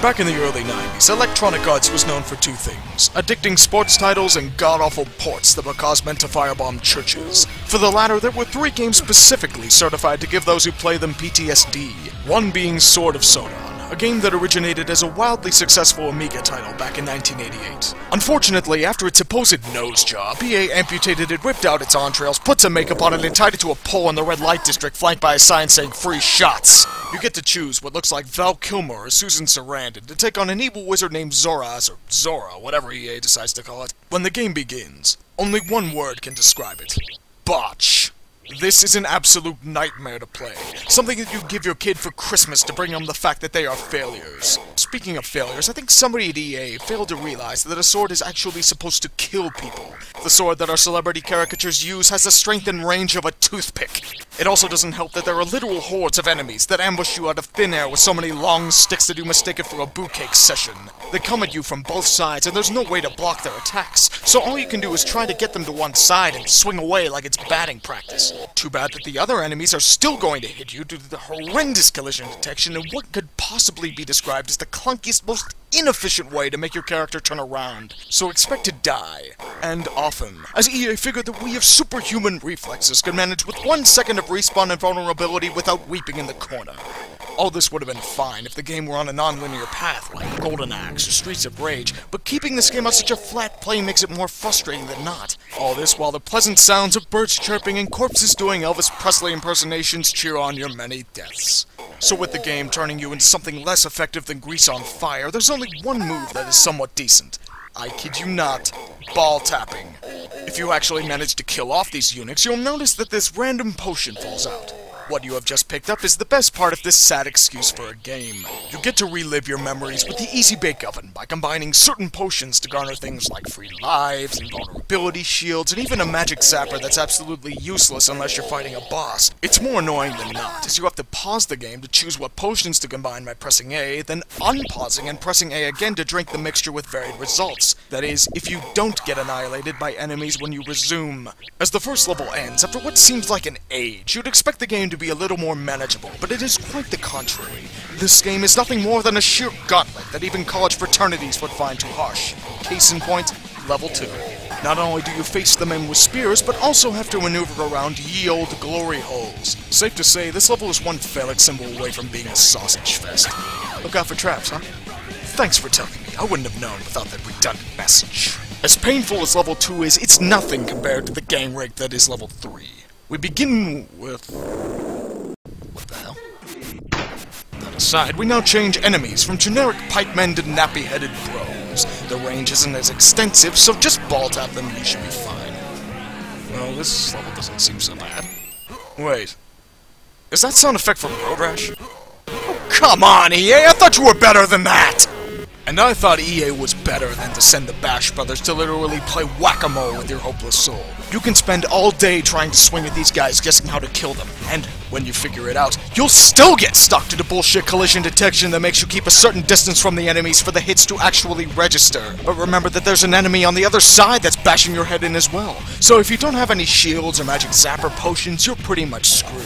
Back in the early 90s, Electronic Arts was known for two things: addicting sports titles and god-awful ports that would cause men to firebomb churches. For the latter, there were 3 games specifically certified to give those who play them PTSD, one being Sword of Sodan, a game that originated as a wildly successful Amiga title back in 1988. Unfortunately, after its supposed nose job, EA amputated it, whipped out its entrails, put some makeup on it, and tied it to a pole in the red light district flanked by a sign saying "Free Shots." You get to choose what looks like Val Kilmer or Susan Sarandon to take on an evil wizard named Zoraz, or Zora, whatever EA decides to call it. When the game begins, only one word can describe it: botch. This is an absolute nightmare to play. Something that you give your kid for Christmas to bring them the fact that they are failures. Speaking of failures, I think somebody at EA failed to realize that a sword is actually supposed to kill people. The sword that our celebrity caricatures use has the strength and range of a toothpick. It also doesn't help that there are literal hordes of enemies that ambush you out of thin air with so many long sticks that you mistake it for a bouquet session. They come at you from both sides and there's no way to block their attacks, so all you can do is try to get them to one side and swing away like it's batting practice. Too bad that the other enemies are still going to hit you due to the horrendous collision detection and what could possibly be described as the clunkiest, most inefficient way to make your character turn around. So expect to die. And often, as EA figured that we have superhuman reflexes could manage with 1 second of respawn and vulnerability without weeping in the corner. All this would have been fine if the game were on a non-linear path, like Golden Axe or Streets of Rage, but keeping this game on such a flat plane makes it more frustrating than not. All this while the pleasant sounds of birds chirping and corpses doing Elvis Presley impersonations cheer on your many deaths. So with the game turning you into something less effective than grease on fire, there's only one move that is somewhat decent. I kid you not, ball tapping. If you actually manage to kill off these eunuchs, you'll notice that this random potion falls out. What you have just picked up is the best part of this sad excuse for a game. You get to relive your memories with the Easy Bake Oven by combining certain potions to garner things like free lives, invulnerability shields, and even a magic zapper that's absolutely useless unless you're fighting a boss. It's more annoying than not, as you have to pause the game to choose what potions to combine by pressing A, then unpausing and pressing A again to drink the mixture with varied results. That is, if you don't get annihilated by enemies when you resume. As the first level ends, after what seems like an age, you'd expect the game to be a little more manageable, but it is quite the contrary. This game is nothing more than a sheer gauntlet that even college fraternities would find too harsh. Case in point, level 2. Not only do you face the men with spears, but also have to maneuver around ye olde glory holes. Safe to say, this level is one phallic symbol away from being a sausage fest. Look out for traps, huh? Thanks for telling me. I wouldn't have known without that redundant message. As painful as level 2 is, it's nothing compared to the gang rape that is level 3. We begin with... what the hell? That aside, we now change enemies from generic pikemen to nappy-headed bros. The range isn't as extensive, so just ball tap them and you should be fine. Well, this level doesn't seem so bad. Wait. Is that sound effect from Road Rash? Oh, come on, EA! I thought you were better than that! And I thought EA was better than to send the Bash Brothers to literally play whack-a-mole with your hopeless soul. You can spend all day trying to swing at these guys guessing how to kill them, and when you figure it out, you'll still get stuck to the bullshit collision detection that makes you keep a certain distance from the enemies for the hits to actually register. But remember that there's an enemy on the other side that's bashing your head in as well. So if you don't have any shields or magic zapper potions, you're pretty much screwed.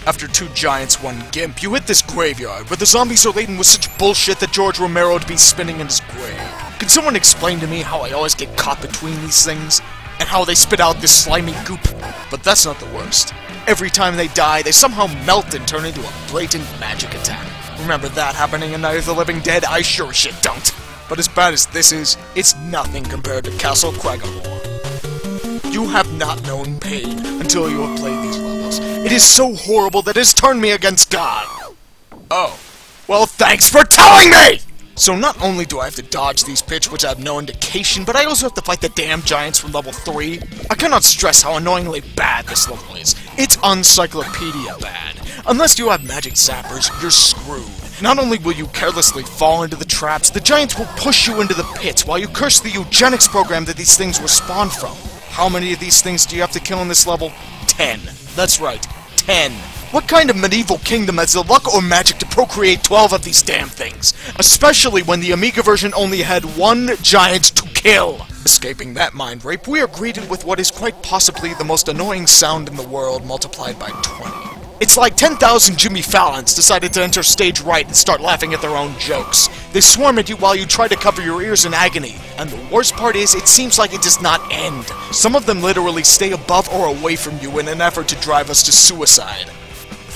After 2 giants, 1 gimp, you hit this graveyard, where the zombies are laden with such bullshit that George Romero would be spinning in his grave. Can someone explain to me how I always get caught between these things? And how they spit out this slimy goop? But that's not the worst. Every time they die, they somehow melt and turn into a blatant magic attack. Remember that happening in Night of the Living Dead? I sure as shit don't. But as bad as this is, it's nothing compared to Castle Craggamore. You have not known pain until you have played these levels. It is so horrible that it has turned me against God. Oh. Well, thanks for telling me! So not only do I have to dodge these pits, which I have no indication, but I also have to fight the damn giants from level 3. I cannot stress how annoyingly bad this level is. It's encyclopedia bad. Unless you have magic zappers, you're screwed. Not only will you carelessly fall into the traps, the giants will push you into the pits while you curse the eugenics program that these things were spawned from. How many of these things do you have to kill in this level? 10. That's right, 10. What kind of medieval kingdom has the luck or magic to procreate 12 of these damn things? Especially when the Amiga version only had 1 giant to kill. Escaping that mind rape, we are greeted with what is quite possibly the most annoying sound in the world multiplied by 20. It's like 10,000 Jimmy Fallons decided to enter stage right and start laughing at their own jokes. They swarm at you while you try to cover your ears in agony. And the worst part is, it seems like it does not end. Some of them literally stay above or away from you in an effort to drive us to suicide.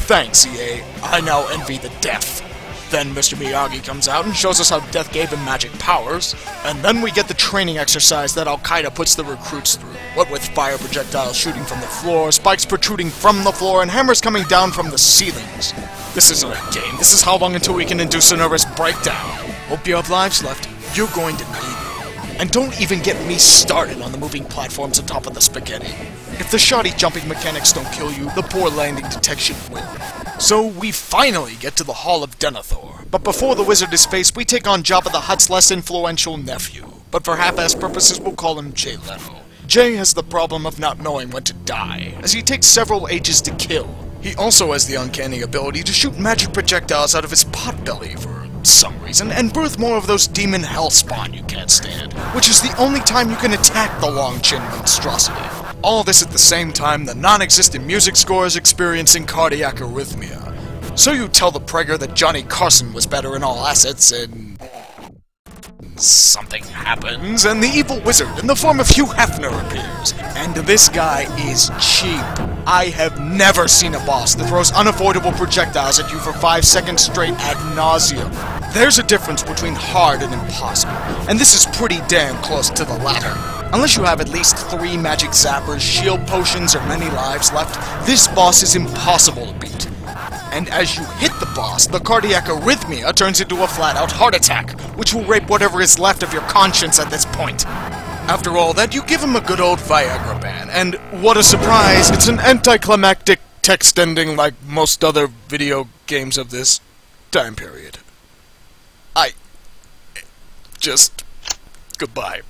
Thanks, EA. I now envy the death. Then Mr. Miyagi comes out and shows us how Death gave him magic powers, and then we get the training exercise that Al-Qaeda puts the recruits through. What with fire projectiles shooting from the floor, spikes protruding from the floor, and hammers coming down from the ceilings. This isn't a game, this is how long until we can induce a nervous breakdown. Hope you have lives left. You're going to need it. And don't even get me started on the moving platforms on top of the spaghetti. If the shoddy jumping mechanics don't kill you, the poor landing detection will. So we finally get to the Hall of Denethor, but before the wizard is faced, we take on Jabba the Hutt's less influential nephew, but for half-assed purposes we'll call him Jay Leno. Jay has the problem of not knowing when to die, as he takes several ages to kill. He also has the uncanny ability to shoot magic projectiles out of his potbelly for some reason, and birth more of those demon hellspawn you can't stand, which is the only time you can attack the long-chin monstrosity. All this at the same time the non-existent music score is experiencing cardiac arrhythmia. So you tell the Prager that Johnny Carson was better in all assets, and something happens, and the evil wizard in the form of Hugh Hefner appears. And this guy is cheap. I have never seen a boss that throws unavoidable projectiles at you for 5 seconds straight ad nauseum. There's a difference between hard and impossible, and this is pretty damn close to the latter. Unless you have at least 3 magic zappers, shield potions, or many lives left, this boss is impossible to beat. And as you hit the boss, the cardiac arrhythmia turns into a flat-out heart attack, which will rape whatever is left of your conscience at this point. After all that, you give him a good old Viagra ban, and what a surprise, it's an anticlimactic text ending like most other video games of this time period. Goodbye.